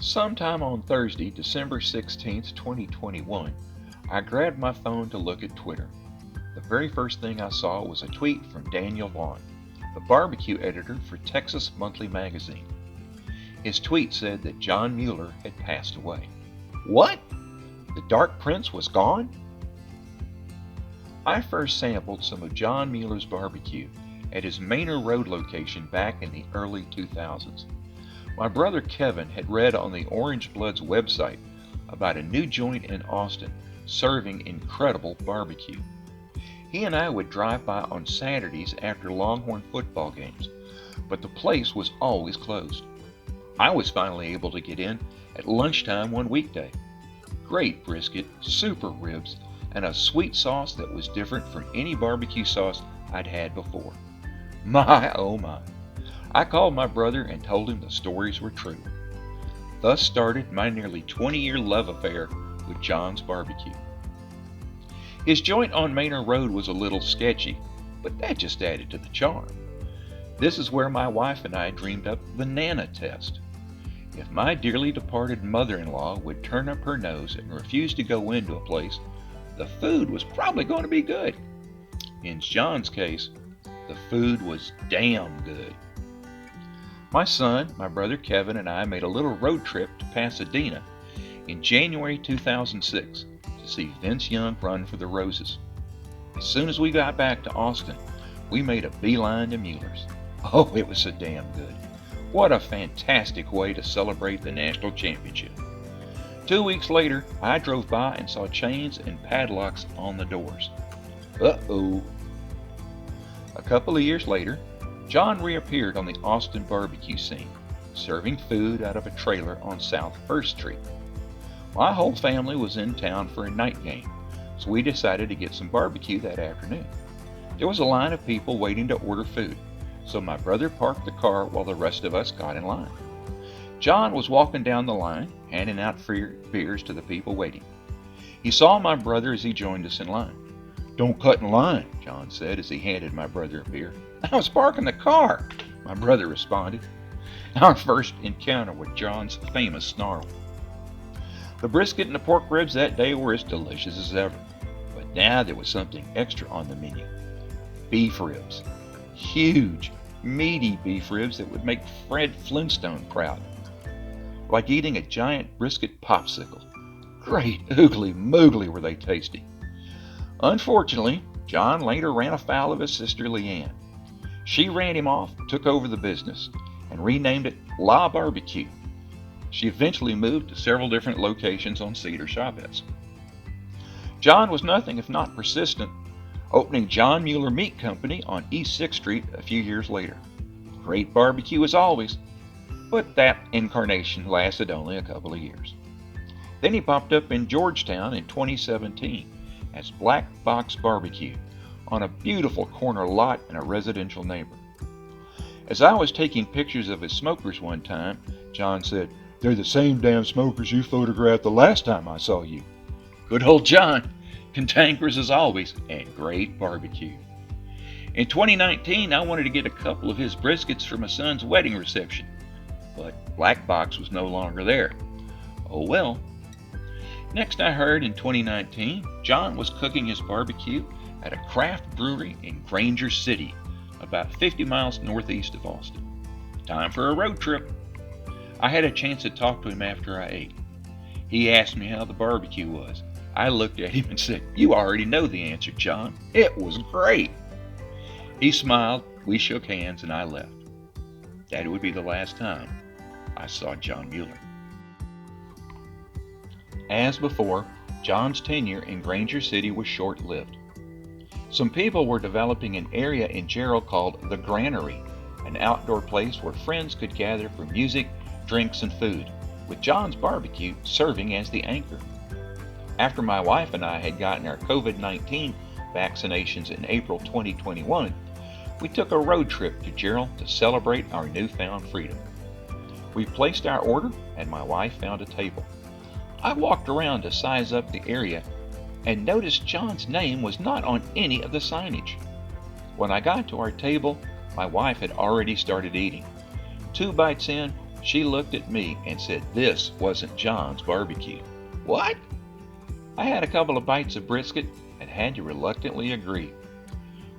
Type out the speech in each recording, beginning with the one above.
Sometime on Thursday, December 16th, 2021, I grabbed my phone to look at Twitter. The very first thing I saw was a tweet from Daniel Vaughn, the barbecue editor for Texas Monthly Magazine. His tweet said that John Mueller had passed away. What? The Dark Prince was gone? I first sampled some of John Mueller's barbecue at his Manor Road location back in the early 2000s. My brother Kevin had read on the Orange Blood's website about a new joint in Austin serving incredible barbecue. He and I would drive by on Saturdays after Longhorn football games, but the place was always closed. I was finally able to get in at lunchtime one weekday. Great brisket, super ribs, and a sweet sauce that was different from any barbecue sauce I'd had before. My, oh my. I called my brother and told him the stories were true. Thus started my nearly 20-year love affair with John's Barbecue. His joint on Manor Road was a little sketchy, but that just added to the charm. This is where my wife and I dreamed up the Nana test. If my dearly departed mother-in-law would turn up her nose and refuse to go into a place, the food was probably going to be good. In John's case, the food was damn good. My son, my brother Kevin, and I made a little road trip to Pasadena in January 2006 to see Vince Young run for the Roses. As soon as we got back to Austin, we made a beeline to Mueller's. Oh, it was so damn good. What a fantastic way to celebrate the national championship. 2 weeks later, I drove by and saw chains and padlocks on the doors. Uh-oh. A couple of years later, John reappeared on the Austin barbecue scene, serving food out of a trailer on South 1st Street. My whole family was in town for a night game, so we decided to get some barbecue that afternoon. There was a line of people waiting to order food, so my brother parked the car while the rest of us got in line. John was walking down the line, handing out free beers to the people waiting. He saw my brother as he joined us in line. "Don't cut in line," John said as he handed my brother a beer. "I was parking the car," my brother responded. Our first encounter with John's famous snarl. The brisket and the pork ribs that day were as delicious as ever, but now there was something extra on the menu. Beef ribs. Huge, meaty beef ribs that would make Fred Flintstone proud. Like eating a giant brisket popsicle. Great oogly moogly were they tasty. Unfortunately, John later ran afoul of his sister Leanne. She ran him off, took over the business, and renamed it La Barbecue. She eventually moved to several different locations on Cedar Chavez. John was nothing if not persistent, opening John Mueller Meat Company on East 6th Street a few years later. Great barbecue as always, but that incarnation lasted only a couple of years. Then he popped up in Georgetown in 2017 as Black Box Barbecue on a beautiful corner lot in a residential neighborhood. As I was taking pictures of his smokers one time, John said, "They're the same damn smokers you photographed the last time I saw you." Good old John, cantankerous as always, and great barbecue. In 2019, I wanted to get a couple of his briskets for my son's wedding reception, but Black Box was no longer there. Oh well. Next I heard in 2019, John was cooking his barbecue at a craft brewery in Granger City, about 50 miles northeast of Austin. Time for a road trip. I had a chance to talk to him after I ate. He asked me how the barbecue was. I looked at him and said, "You already know the answer, John. It was great." He smiled, we shook hands, and I left. That would be the last time I saw John Mueller. As before, John's tenure in Granger City was short-lived. Some people were developing an area in Gerald called the Granary, an outdoor place where friends could gather for music, drinks, and food, with John's Barbecue serving as the anchor. After my wife and I had gotten our COVID-19 vaccinations in April 2021, we took a road trip to Gerald to celebrate our newfound freedom. We placed our order, and my wife found a table. I walked around to size up the area and noticed John's name was not on any of the signage. When I got to our table, my wife had already started eating. 2 bites in, She looked at me and said this wasn't John's barbecue. What? I had a couple of bites of brisket and had to reluctantly agree.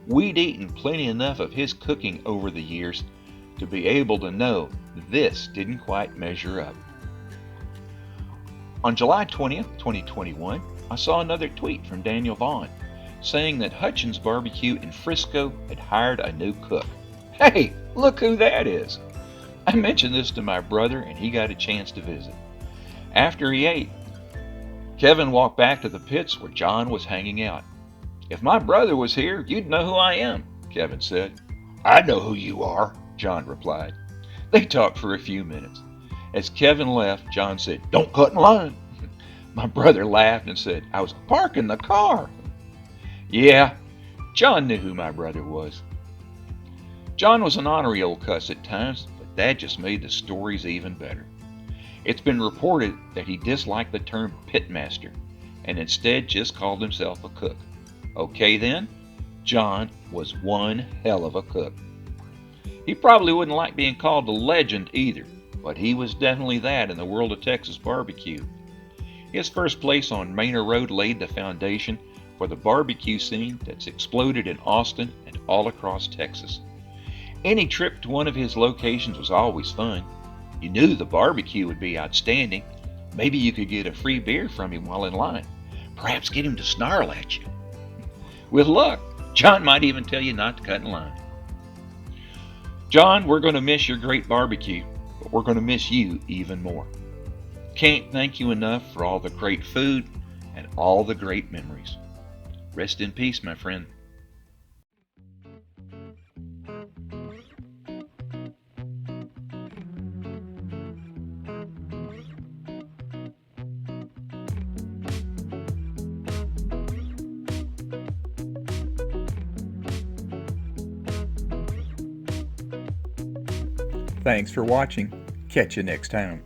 We'd eaten plenty enough of his cooking over the years to be able to know this didn't quite measure up. On July 20th, 2021, I saw another tweet from Daniel Vaughn saying that Hutchins Barbecue in Frisco had hired a new cook. Hey, look who that is! I mentioned this to my brother and he got a chance to visit. After he ate, Kevin walked back to the pits where John was hanging out. If my brother was here, you'd know who I am, Kevin said. I know who you are, John replied. They talked for a few minutes. As Kevin left, John said, Don't cut in line. My brother laughed and said, I was parking the car. Yeah, John knew who my brother was. John was an ornery old cuss at times, but that just made the stories even better. It's been reported that he disliked the term pitmaster and instead just called himself a cook. Okay then, John was one hell of a cook. He probably wouldn't like being called a legend either, but he was definitely that in the world of Texas barbecue. His first place on Manor Road laid the foundation for the barbecue scene that's exploded in Austin and all across Texas. Any trip to one of his locations was always fun. You knew the barbecue would be outstanding. Maybe you could get a free beer from him while in line. Perhaps get him to snarl at you. With luck, John might even tell you not to cut in line. John, we're going to miss your great barbecue, but we're going to miss you even more. Can't thank you enough for all the great food and all the great memories. Rest in peace, my friend. Thanks for watching. Catch you next time.